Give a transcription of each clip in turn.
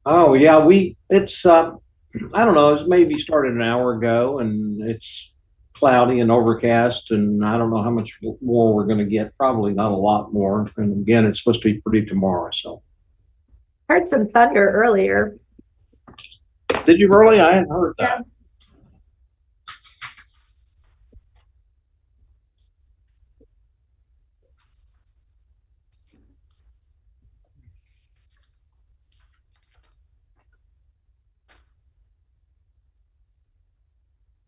Oh yeah, it's I don't know, it's maybe started an hour ago and it's cloudy and overcast and I don't know how much more we're going to get. Probably not a lot more. And again, it's supposed to be pretty tomorrow. So Heard some thunder earlier. did you really? I hadn't heard Yeah. that.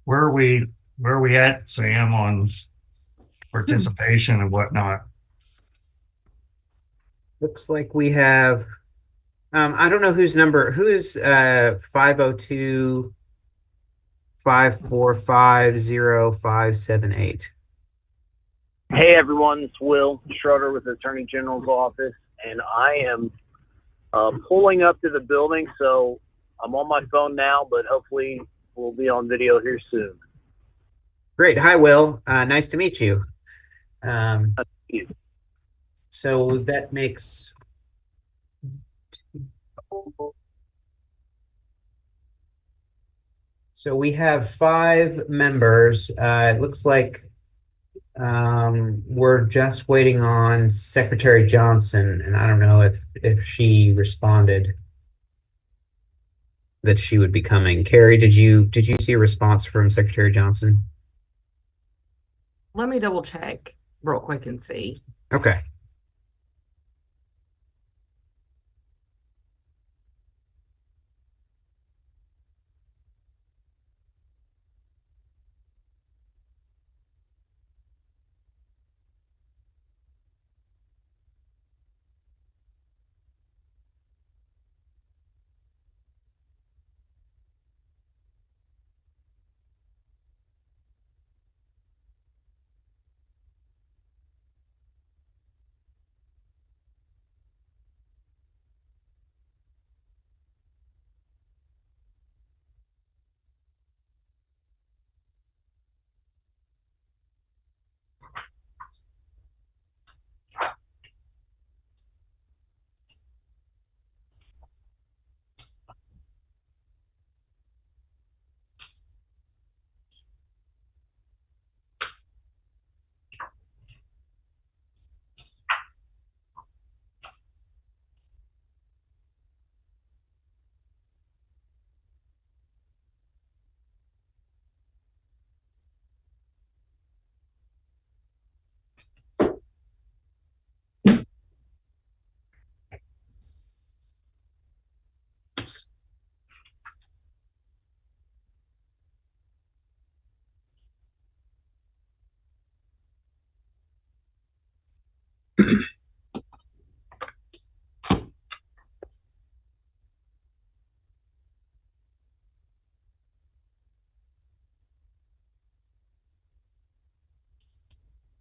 Where are we where are we at, Sam, on participation and whatnot? Looks like we have, I don't know who is 502 5450578. Hey everyone, it's Will Schroeder with the Attorney General's office, and I am pulling up to the building, so I'm on my phone now, but hopefully we'll be on video here soon. Great. Hi, Will. Nice to meet you. Um, so that makes so we have 5 members. It looks like we're just waiting on Secretary Johnson, and I don't know if she responded that she would be coming. Carrie, did you see a response from Secretary Johnson? Let me double check real quick and see. Okay.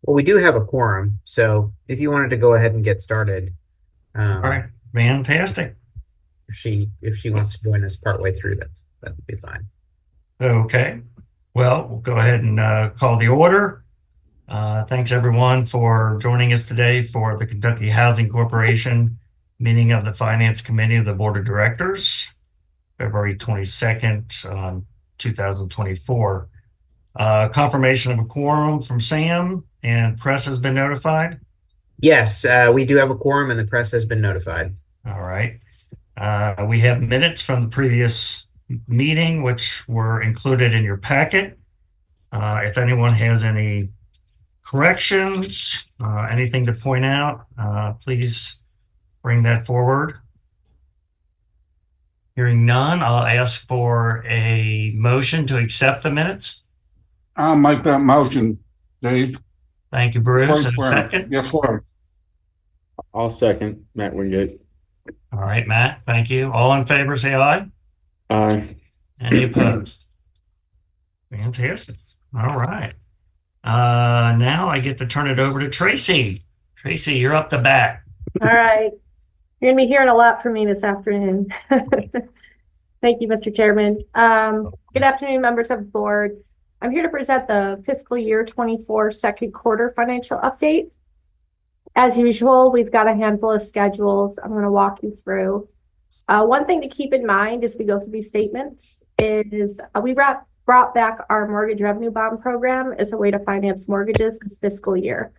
Well, we do have a quorum, so if you wanted to go ahead and get started, All right, fantastic. if she wants to join us partway through, that would be fine. Okay. Well, we'll go ahead and call the order. Thanks everyone for joining us today for the Kentucky Housing Corporation meeting of the Finance Committee of the Board of Directors, February 22nd, 2024. Confirmation of a quorum from Sam and press has been notified. Yes, we do have a quorum and the press has been notified. All right. We have minutes from the previous meeting, which were included in your packet. If anyone has any corrections, anything to point out, please bring that forward. Hearing none, I'll ask for a motion to accept the minutes. I'll make that motion, Dave. Thank you, Bruce. And a second? Yes, sir. I'll second Matt Wingate. All right, Matt, thank you. All in favor, say aye. Aye. Any opposed? Fantastic. All right. Now I get to turn it over to Tracy. Tracy, you're up the bat. All right. You're going to be hearing a lot from me this afternoon. Thank you, Mr. Chairman. Good afternoon, members of the board. I'm here to present the fiscal year 24 second quarter financial update. As usual, we've got a handful of schedules I'm going to walk you through. One thing to keep in mind as we go through these statements is we brought back our mortgage revenue bond program as a way to finance mortgages this fiscal year.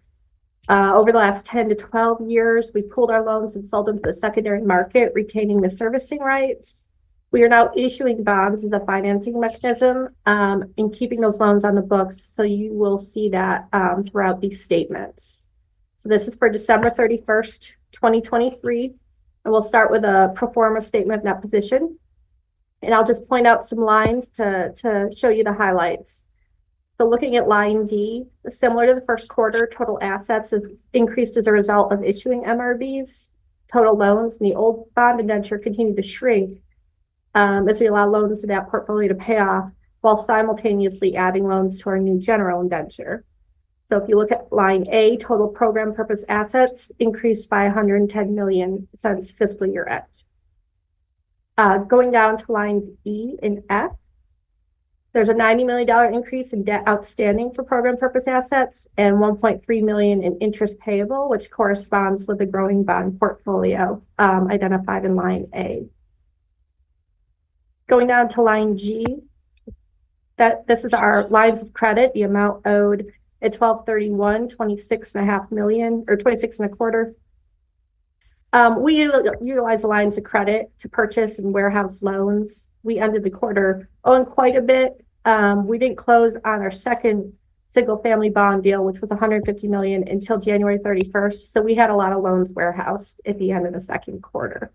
Over the last 10 to 12 years, we pooled our loans and sold them to the secondary market, retaining the servicing rights. We are now issuing bonds as a financing mechanism and keeping those loans on the books. So you will see that throughout these statements. So this is for December 31st, 2023. And we'll start with a pro forma statement of net position. And I'll just point out some lines to show you the highlights. So looking at line D, similar to the first quarter, total assets have increased as a result of issuing MRBs. Total loans in the old bond indenture continue to shrink as we allow loans in that portfolio to pay off while simultaneously adding loans to our new general indenture. So if you look at line A, total program purpose assets increased by 110 million since fiscal year end. Going down to lines E and F, there's a $90 million increase in debt outstanding for program purpose assets and 1.3 million in interest payable, which corresponds with the growing bond portfolio identified in line A. Going down to line G, this is our lines of credit, the amount owed at 12/31, 26.5 million or 26.25. We utilize the lines of credit to purchase and warehouse loans. We ended the quarter owing quite a bit. We didn't close on our second single family bond deal, which was 150 million until January 31st. So we had a lot of loans warehoused at the end of the second quarter.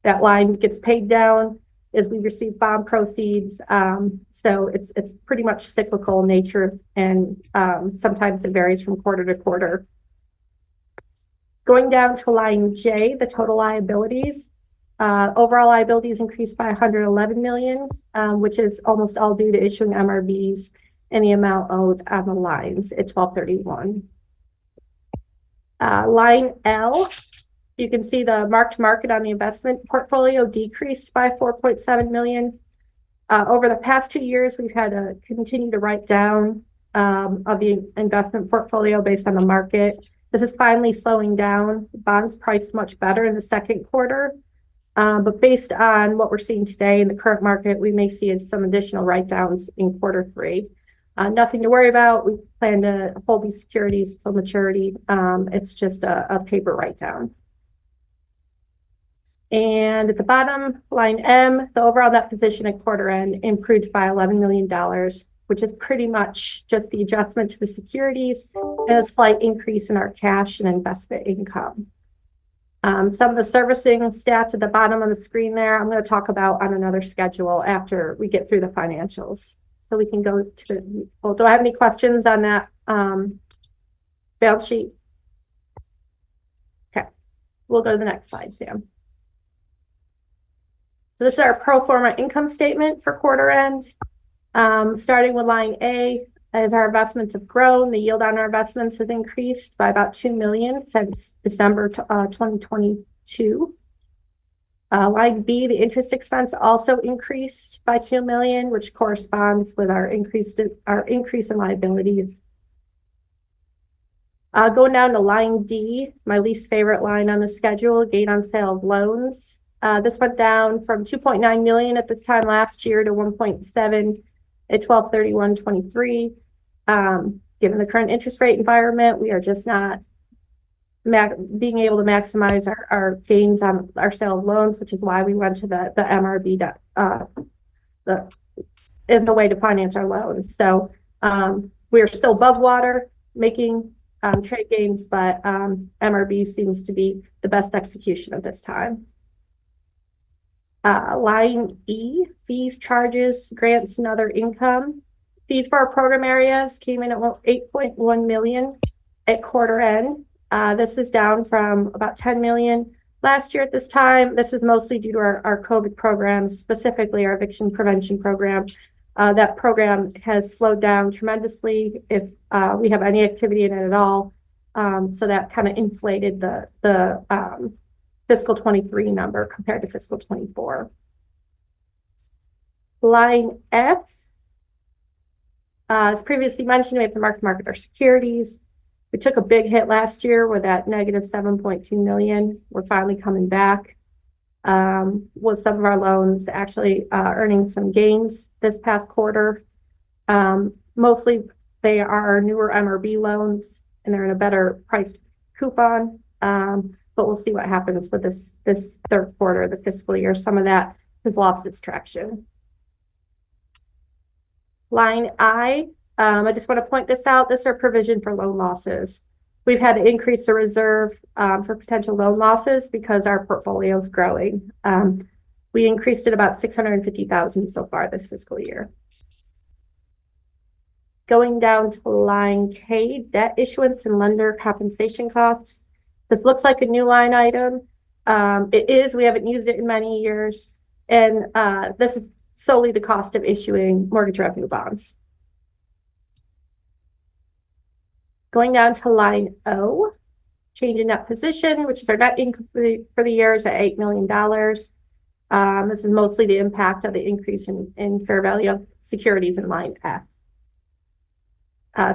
That line gets paid down as we receive bond proceeds. So it's pretty much cyclical in nature, and sometimes it varies from quarter to quarter. Going down to line J, the total liabilities. Overall liabilities increased by 111 million, which is almost all due to issuing MRBs and the amount owed on the lines at 12/31. Line L, you can see the mark to market on the investment portfolio decreased by 4.7 million. Over the past 2 years, we've had to continue to write down of the investment portfolio based on the market. This is finally slowing down. Bonds priced much better in the second quarter. But based on what we're seeing today in the current market, we may see some additional write-downs in quarter 3. Nothing to worry about. We plan to hold these securities till maturity. It's just a paper write-down. And at the bottom, line M, the overall net position at quarter end improved by $11 million, which is pretty much just the adjustment to the securities and a slight increase in our cash and investment income. Some of the servicing stats at the bottom of the screen there, I'm going to talk about on another schedule after we get through the financials. So we can go to the, well, do I have any questions on that balance sheet? Okay, we'll go to the next slide, Sam. So this is our pro forma income statement for quarter end. Starting with line A, as our investments have grown, the yield on our investments has increased by about 2 million since December 2022. Line B, the interest expense also increased by 2 million, which corresponds with our increase in liabilities. Going down to line D, my least favorite line on the schedule, gain on sale of loans. This went down from 2.9 million at this time last year to 1.7 at 12/31/23. Given the current interest rate environment, we are just not being able to maximize our gains on our sale of loans, which is why we went to the MRB as a way to finance our loans. So we are still above water making trade gains, but MRB seems to be the best execution at this time. Line E, fees, charges, grants, and other income. Fees for our program areas came in at 8.1 million at quarter end. This is down from about 10 million last year at this time. This is mostly due to our COVID programs, specifically our eviction prevention program. That program has slowed down tremendously if we have any activity in it at all. So that kind of inflated the fiscal 23 number compared to fiscal 24. Line F, as previously mentioned, we have to mark to market our securities. We took a big hit last year with that negative 7.2 million. We're finally coming back. with some of our loans actually earning some gains this past quarter. Mostly they are newer MRB loans and they're in a better priced coupon. But we'll see what happens with this third quarter of the fiscal year. Some of that has lost its traction. Line I just want to point this out. This is our provision for loan losses. We've had to increase the reserve for potential loan losses because our portfolio is growing. We increased it about $650,000 so far this fiscal year. Going down to line K, debt issuance and lender compensation costs. This looks like a new line item. It is, we haven't used it in many years. And this is solely the cost of issuing mortgage revenue bonds. Going down to line O, change in net position, which is our net income for the year is at $8 million. This is mostly the impact of the increase in fair value of securities in line F.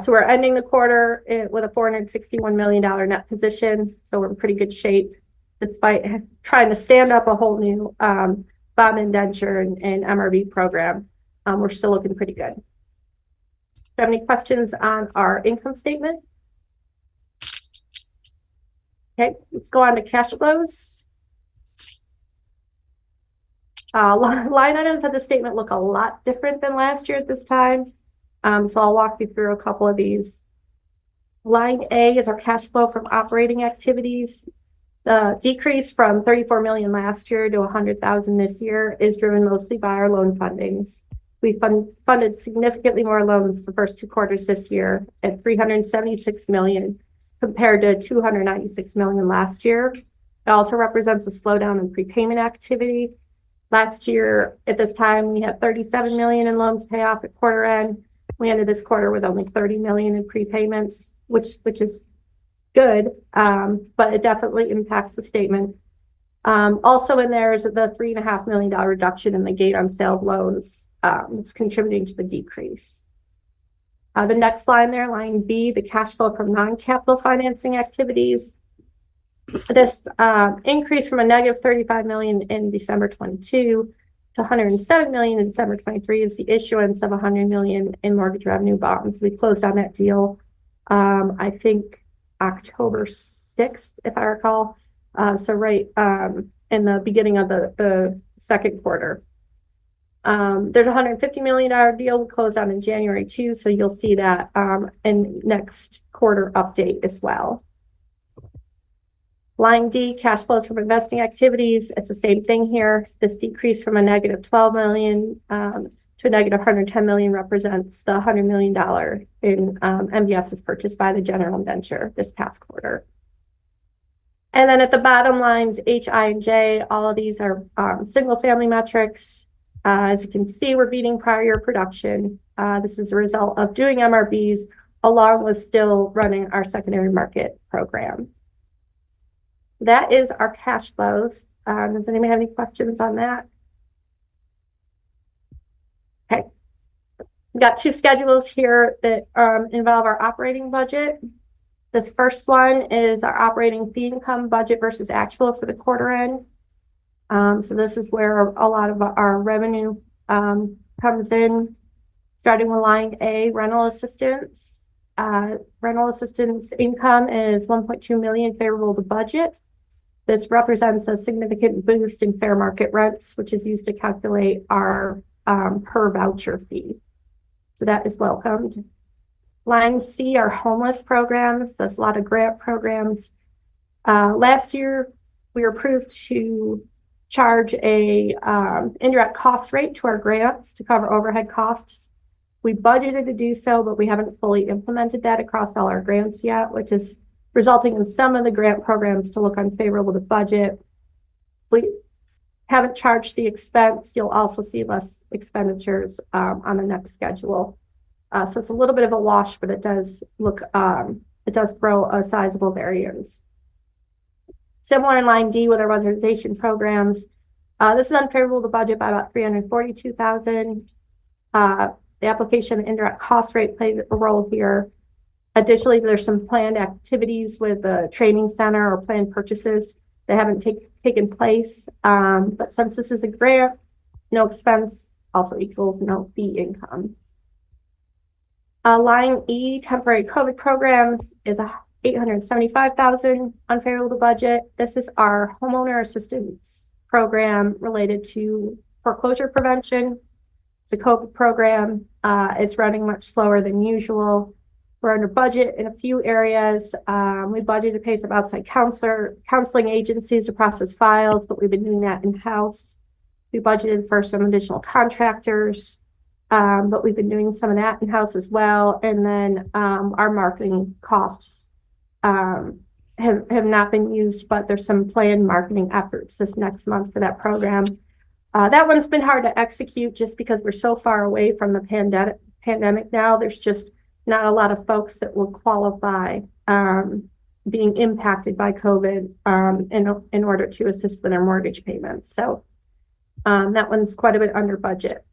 So we're ending the quarter with a $461 million net position. So we're in pretty good shape despite trying to stand up a whole new bond indenture and MRB program. We're still looking pretty good. Do you have any questions on our income statement? Okay, let's go on to cash flows. Line items of the statement look a lot different than last year at this time. So I'll walk you through a couple of these. Line A is our cash flow from operating activities. The decrease from 34 million last year to 100,000 this year is driven mostly by our loan fundings. We funded significantly more loans the first two quarters this year at 376 million compared to 296 million last year. It also represents a slowdown in prepayment activity. Last year at this time, we had 37 million in loans pay off at quarter end. We ended this quarter with only 30 million in prepayments, which is good, but it definitely impacts the statement. Also in there is the $3.5 million reduction in the gain on sale of loans. It's contributing to the decrease. The next line there, line B, the cash flow from non-capital financing activities. This increase from a negative 35 million in December 22 to 107 million in December 23 is the issuance of 100 million in mortgage revenue bonds. We closed on that deal, I think October 6th, if I recall. So right in the beginning of the second quarter. There's a $150 million deal we closed on in January too, so you'll see that in next quarter update as well. Line D, cash flows from investing activities. It's the same thing here. This decrease from a negative 12 million to a negative 110 million represents the $100 million in MBSs purchased by the general indenture this past quarter. And then at the bottom lines, H, I, and J, all of these are single family metrics. As you can see, we're beating prior year production. This is a result of doing MRBs along with still running our secondary market program. That is our cash flows. Does anybody have any questions on that? Okay. We've got two schedules here that involve our operating budget. This first one is our operating fee income budget versus actual for the quarter end. So this is where a lot of our revenue comes in, starting with line A, rental assistance. Rental assistance income is 1.2 million favorable to budget. This represents a significant boost in fair market rents, which is used to calculate our per voucher fee. So that is welcomed. Line C are homeless programs. There's a lot of grant programs. Last year, we were approved to charge a indirect cost rate to our grants to cover overhead costs. We budgeted to do so, but we haven't fully implemented that across all our grants yet, which is resulting in some of the grant programs to look unfavorable to budget. If we haven't charged the expense, you'll also see less expenditures on the next schedule. So it's a little bit of a wash, but it does look, it does throw a sizable variance. Similar in line D with our modernization programs. This is unfavorable to budget by about 342,000. The application indirect cost rate plays a role here. Additionally, there's some planned activities with the training center or planned purchases that haven't taken place. But since this is a grant, no expense also equals no fee income. Line E, temporary COVID programs, is a $875,000 unfavorable to budget. This is our homeowner assistance program related to foreclosure prevention. It's a COVID program. It's running much slower than usual. We're under budget in a few areas. We budgeted to pay some outside counseling agencies to process files, but we've been doing that in-house. We budgeted for some additional contractors, but we've been doing some of that in-house as well. And then our marketing costs have not been used, but there's some planned marketing efforts this next month for that program. That one's been hard to execute just because we're so far away from the pandemic now. There's just not a lot of folks that will qualify being impacted by COVID in order to assist with their mortgage payments. So that one's quite a bit under budget.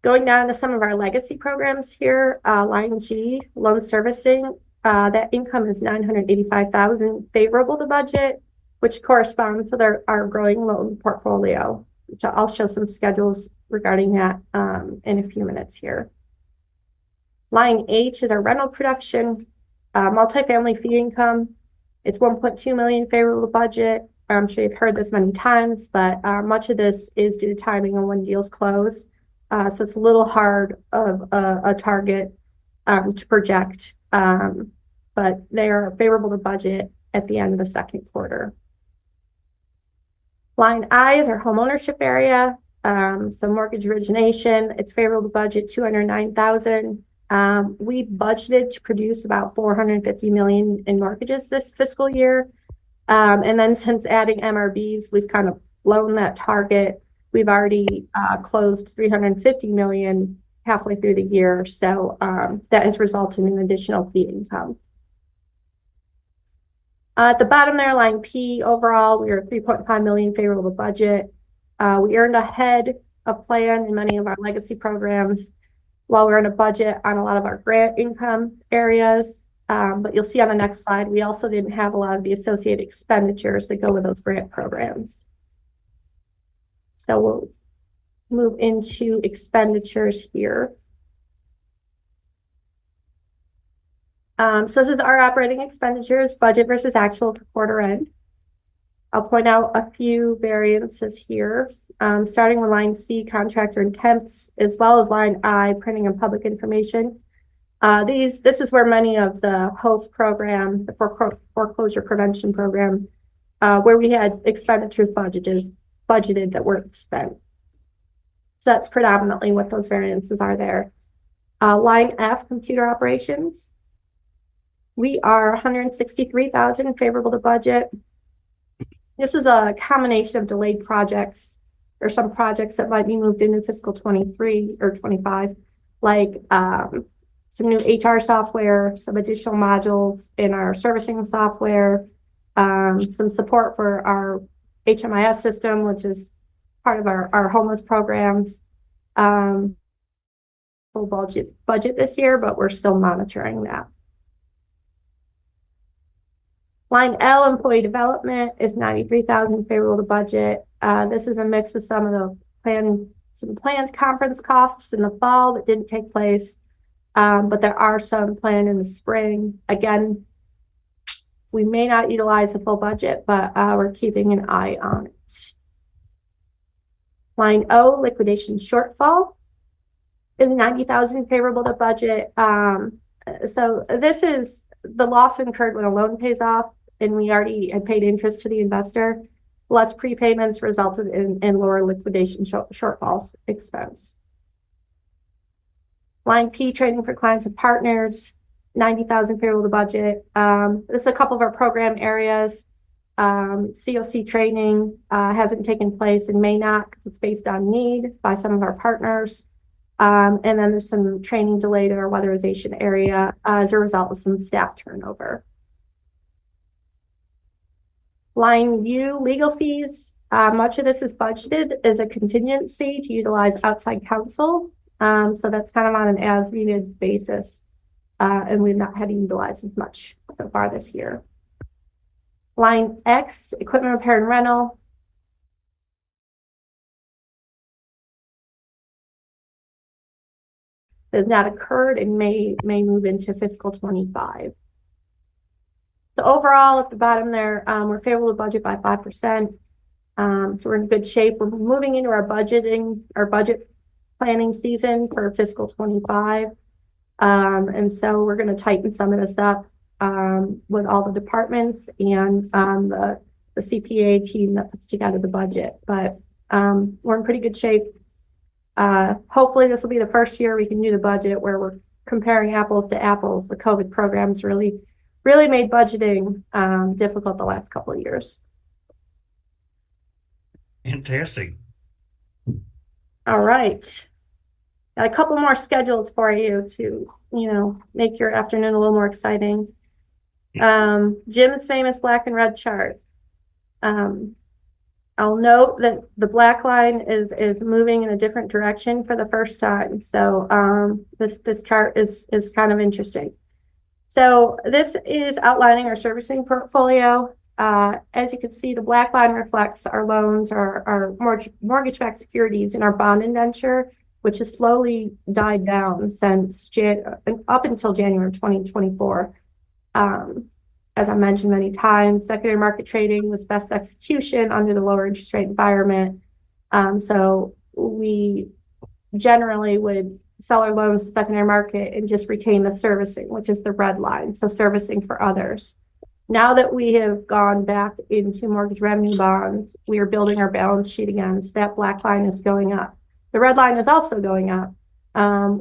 Going down to some of our legacy programs here, line G, loan servicing, that income is $985,000 favorable to budget, which corresponds with our growing loan portfolio, which I'll show some schedules regarding that in a few minutes here. Line H is our rental production, multifamily fee income. It's $1.2 million favorable to budget. I'm sure you've heard this many times, but much of this is due to timing on when deals close. So it's a little hard of a target to project, but they are favorable to budget at the end of the second quarter. Line I is our homeownership area. So mortgage origination, it's favorable to budget, $209,000. We budgeted to produce about $450 million in mortgages this fiscal year. And then since adding MRBs, we've kind of blown that target. We've already closed $350 million halfway through the year. So that has resulted in additional fee income. At the bottom there, line P, overall, we are $3.5 million favorable to budget. We earned ahead of plan in many of our legacy programs, while we're in a budget on a lot of our grant income areas. But you'll see on the next slide, we also didn't have a lot of the associated expenditures that go with those grant programs. So we'll move into expenditures here. So this is our operating expenditures, budget versus actual for quarter end. I'll point out a few variances here, starting with line C, contractor and temps, as well as line I, printing and public information. This is where many of the HOPE program, the foreclosure prevention program, where we had expenditures budgeted that weren't spent. So that's predominantly what those variances are there. Line F, computer operations. We are $163,000 favorable to budget. This is a combination of delayed projects or some projects that might be moved into fiscal 23 or 25, like some new HR software, some additional modules in our servicing software, some support for our HMIS system, which is part of our homeless programs. Full budget this year, but we're still monitoring that. Line L, employee development, is $93,000 favorable to budget. This is a mix of some of the planned conference costs in the fall that didn't take place, but there are some planned in the spring. Again, we may not utilize the full budget, but we're keeping an eye on it. Line O, liquidation shortfall, is $90,000 favorable to budget. So this is the loss incurred when a loan pays off and we already had paid interest to the investor. Less prepayments resulted in lower liquidation shortfalls expense. Line P, training for clients and partners, $90,000 favorable to budget. This is a couple of our program areas. COC training hasn't taken place and may not because it's based on need by some of our partners. And then there's some training delayed in our weatherization area as a result of some staff turnover. Line U, legal fees. Much of this is budgeted as a contingency to utilize outside counsel. So that's kind of on an as-needed basis. And we've not had to utilize as much so far this year. Line X, equipment repair and rental. Has not occurred and may move into fiscal 25. So overall, at the bottom there, we're favorable to budget by 5%. So we're in good shape. We're moving into our budget planning season for fiscal 25. And so we're going to tighten some of this up with all the departments and the CPA team that puts together the budget. But we're in pretty good shape. Hopefully this will be the first year we can do the budget where we're comparing apples to apples. The COVID programs really made budgeting difficult the last couple of years. Fantastic. All right. Got a couple more schedules for you to, make your afternoon a little more exciting. Jim's famous black and red chart. I'll note that the black line is moving in a different direction for the first time. So this chart is kind of interesting. So this is outlining our servicing portfolio. As you can see, the black line reflects our loans, our mortgage-backed securities, and our bond indenture, which has slowly died down since up until January 2024. As I mentioned many times, secondary market trading was best execution under the lower interest rate environment. So we generally would sell our loans to secondary market and just retain the servicing, which is the red line. So servicing for others. Now that we have gone back into mortgage revenue bonds, we are building our balance sheet again. So that black line is going up. The red line is also going up.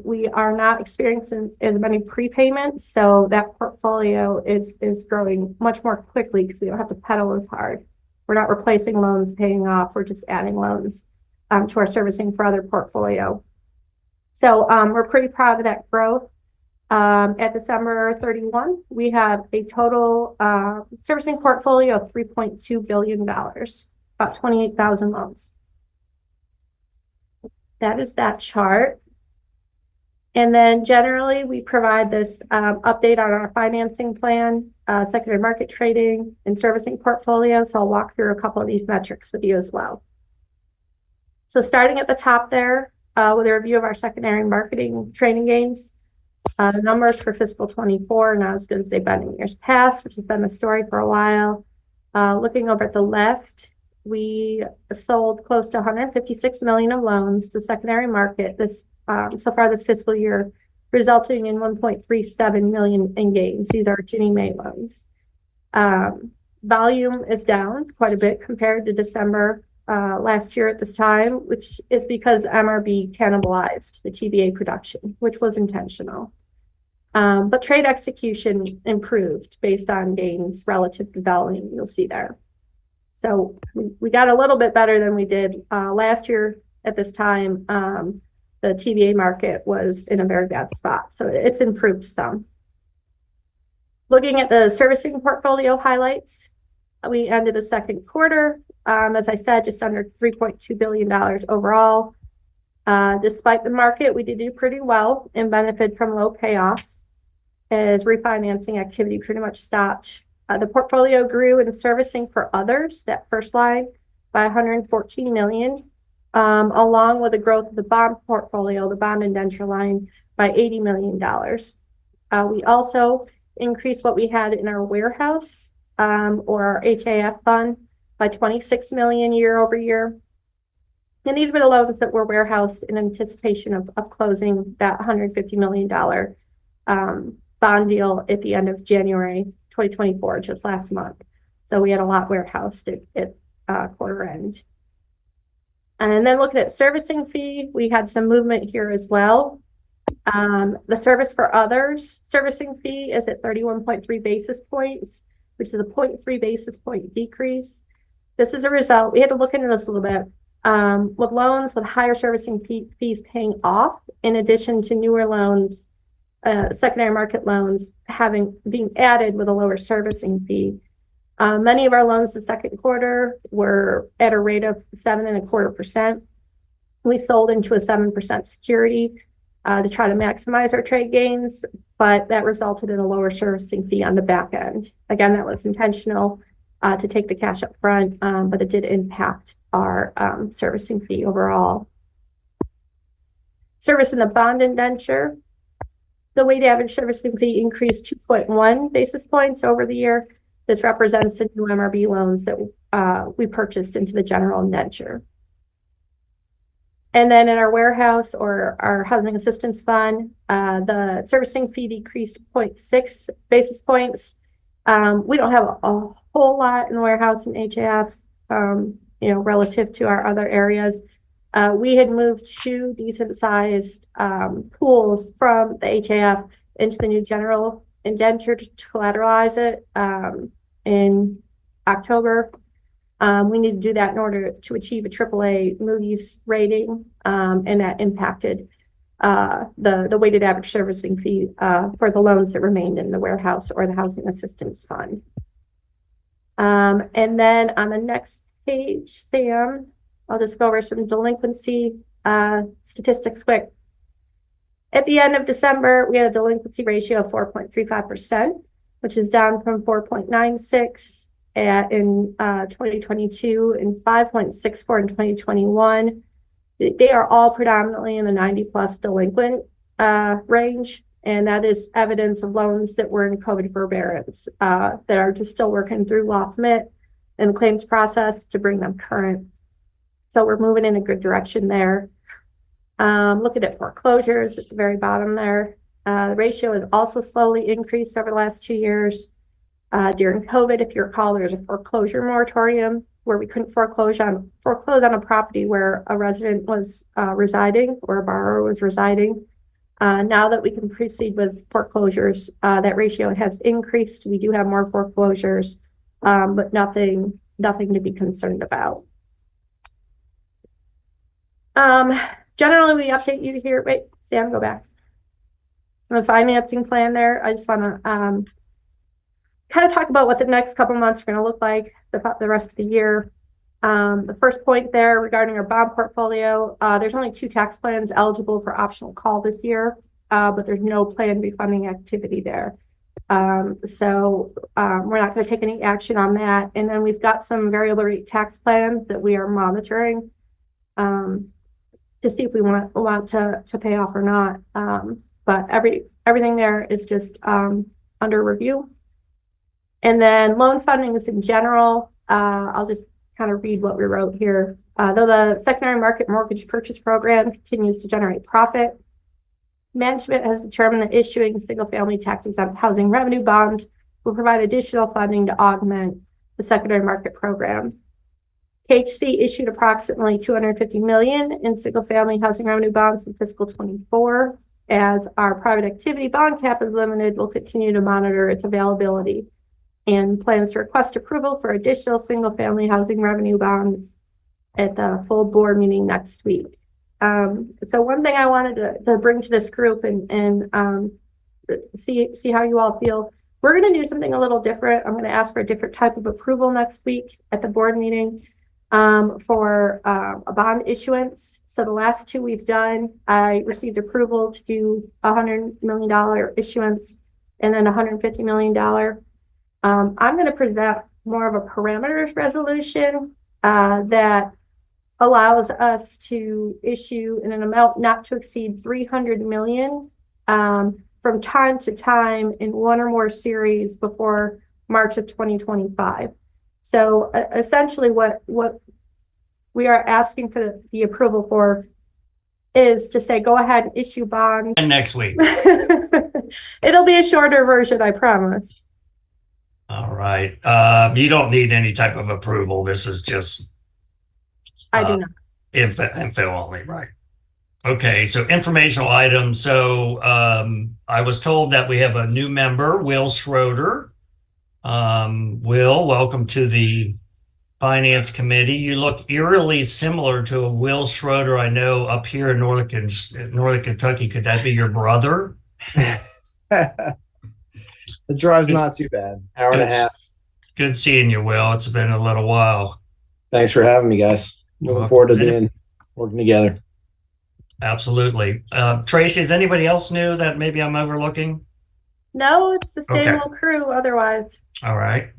We are not experiencing as many prepayments, so that portfolio is growing much more quickly because we don't have to pedal as hard. We're not replacing loans paying off. We're just adding loans to our servicing for other portfolio. So we're pretty proud of that growth. At December 31, we have a total servicing portfolio of $3.2 billion, about 28,000 loans. That is that chart. And then generally, we provide this update on our financing plan, secondary market trading, and servicing portfolio. So I'll walk through a couple of these metrics with you as well. So starting at the top there with a review of our secondary marketing trading gains. The numbers for fiscal 24 are not as good as they've been in years past, which has been the story for a while. Looking over at the left, we sold close to 156 million of loans to secondary market so far this fiscal year, resulting in 1.37 million in gains. These are Ginnie Mae loans. Volume is down quite a bit compared to December last year at this time, which is because MRB cannibalized the TBA production, which was intentional. But trade execution improved based on gains relative to volume, you'll see there. So we got a little bit better than we did last year at this time. The TBA market was in a very bad spot, so it's improved some. Looking at the servicing portfolio highlights, we ended the second quarter, as I said, just under $3.2 billion overall. Despite the market, we did do pretty well and benefit from low payoffs as refinancing activity pretty much stopped. The portfolio grew in servicing for others, that first line, by 114 million. Along with the growth of the bond portfolio, the bond indenture line, by $80 million. We also increased what we had in our warehouse or our HAF fund by 26 million year over year. And these were the loans that were warehoused in anticipation of closing that $150 million bond deal at the end of January 2024, just last month. So we had a lot warehoused at quarter end. And then looking at servicing fee, we had some movement here as well. The service for others servicing fee is at 31.3 basis points, which is a 0.3 basis point decrease. This is a result, we had to look into this a little bit, with loans with higher servicing fees paying off, in addition to newer loans, secondary market loans being added with a lower servicing fee. Many of our loans the second quarter were at a rate of 7.25%. We sold into a 7% security to try to maximize our trade gains, but that resulted in a lower servicing fee on the back end. Again, that was intentional. to take the cash up front, but it did impact our servicing fee overall. Service in the bond indenture. The weighted average servicing fee increased 2.1 basis points over the year. This represents the new MRB loans that we purchased into the general indenture. And then in our warehouse or our housing assistance fund, the servicing fee decreased 0.6 basis points. We don't have a whole lot in the warehouse and HAF, relative to our other areas. We had moved 2 decent sized pools from the HAF into the new general indenture to collateralize it in October. We need to do that in order to achieve a AAA Moody's rating, and that impacted the weighted average servicing fee for the loans that remained in the warehouse or the housing assistance fund. And then on the next page, Sam, I'll just go over some delinquency statistics quick. At the end of December, we had a delinquency ratio of 4.35%, which is down from 4.96 in 2022 and 5.64 in 2021. They are all predominantly in the 90+ delinquent range, and that is evidence of loans that were in COVID forbearance that are just still working through loss mitt and the claims process to bring them current. So we're moving in a good direction there. Looking at foreclosures at the very bottom there, the ratio has also slowly increased over the last 2 years. During COVID, if you recall, there's a foreclosure moratorium where we couldn't foreclose on a property where a resident was residing or a borrower was residing. Now that we can proceed with foreclosures, that ratio has increased. We do have more foreclosures, but nothing to be concerned about. Generally, we update you here. Wait, Sam, go back. On the financing plan there, I just want to kind of talk about what the next couple months are going to look like the rest of the year. The first point there regarding our bond portfolio, there's only 2 tax plans eligible for optional call this year, but there's no planned refunding activity there. So we're not going to take any action on that. And then we've got some variable rate tax plans that we are monitoring to see if we want to pay off or not. But everything there is just under review. And then loan fundings in general, I'll just kind of read what we wrote here. Though the secondary market mortgage purchase program continues to generate profit, management has determined that issuing single-family tax-exempt housing revenue bonds will provide additional funding to augment the secondary market program. KHC issued approximately $250 million in single-family housing revenue bonds in fiscal 24. As our private activity bond cap is limited, we'll continue to monitor its availability and plans to request approval for additional single-family housing revenue bonds at the full board meeting next week. So one thing I wanted to bring to this group and see how you all feel. We're going to do something a little different. I'm going to ask for a different type of approval next week at the board meeting for a bond issuance. So the last 2 we've done, I received approval to do $100 million issuance and then $150 million. I'm going to present more of a parameters resolution that allows us to issue in an amount not to exceed $300 million from time to time in 1 or more series before March of 2025. So essentially what we are asking for the approval for is to say, go ahead and issue bonds. And next week. It'll be a shorter version, I promise. All right. You don't need any type of approval. This is just I do not. Info only, right? Okay, so informational items. So I was told that we have a new member, Will Schroeder. Will, welcome to the Finance Committee. You look eerily similar to a Will Schroeder I know up here in Northern Kentucky. Could that be your brother? The drive's not too bad. Hour and a half. Good seeing you, Will. It's been a little while. Thanks for having me, guys. Looking forward to working together. Absolutely. Tracy, is anybody else new that maybe I'm overlooking? No, it's the same old crew otherwise. All right.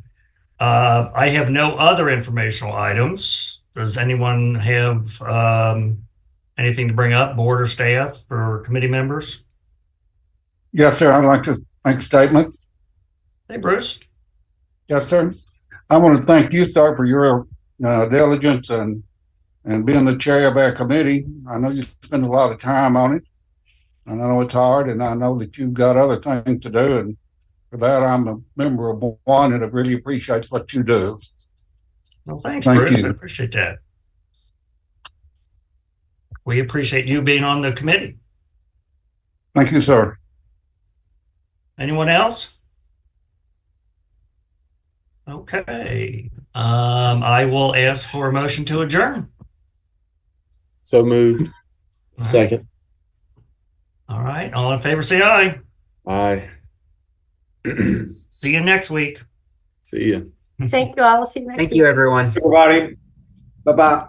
I have no other informational items. Does anyone have anything to bring up, board or staff or committee members? Yes, sir. I'd like to make a statement. Hey, Bruce. Yes, sir. I want to thank you, sir, for your diligence and being the chair of our committee. I know you spend a lot of time on it, and I know it's hard, and I know that you've got other things to do. And for that, I'm a member of one, and I really appreciate what you do. Well, thanks, Thank Bruce. you. I appreciate that. We appreciate you being on the committee. Thank you, sir. Anyone else? Okay. I will ask for a motion to adjourn. So moved. All right. Second. All right. All in favor, say aye. Aye. See you next week. See ya. Thank you all. I'll see you next Thank week. you, everyone. Everybody, bye-bye.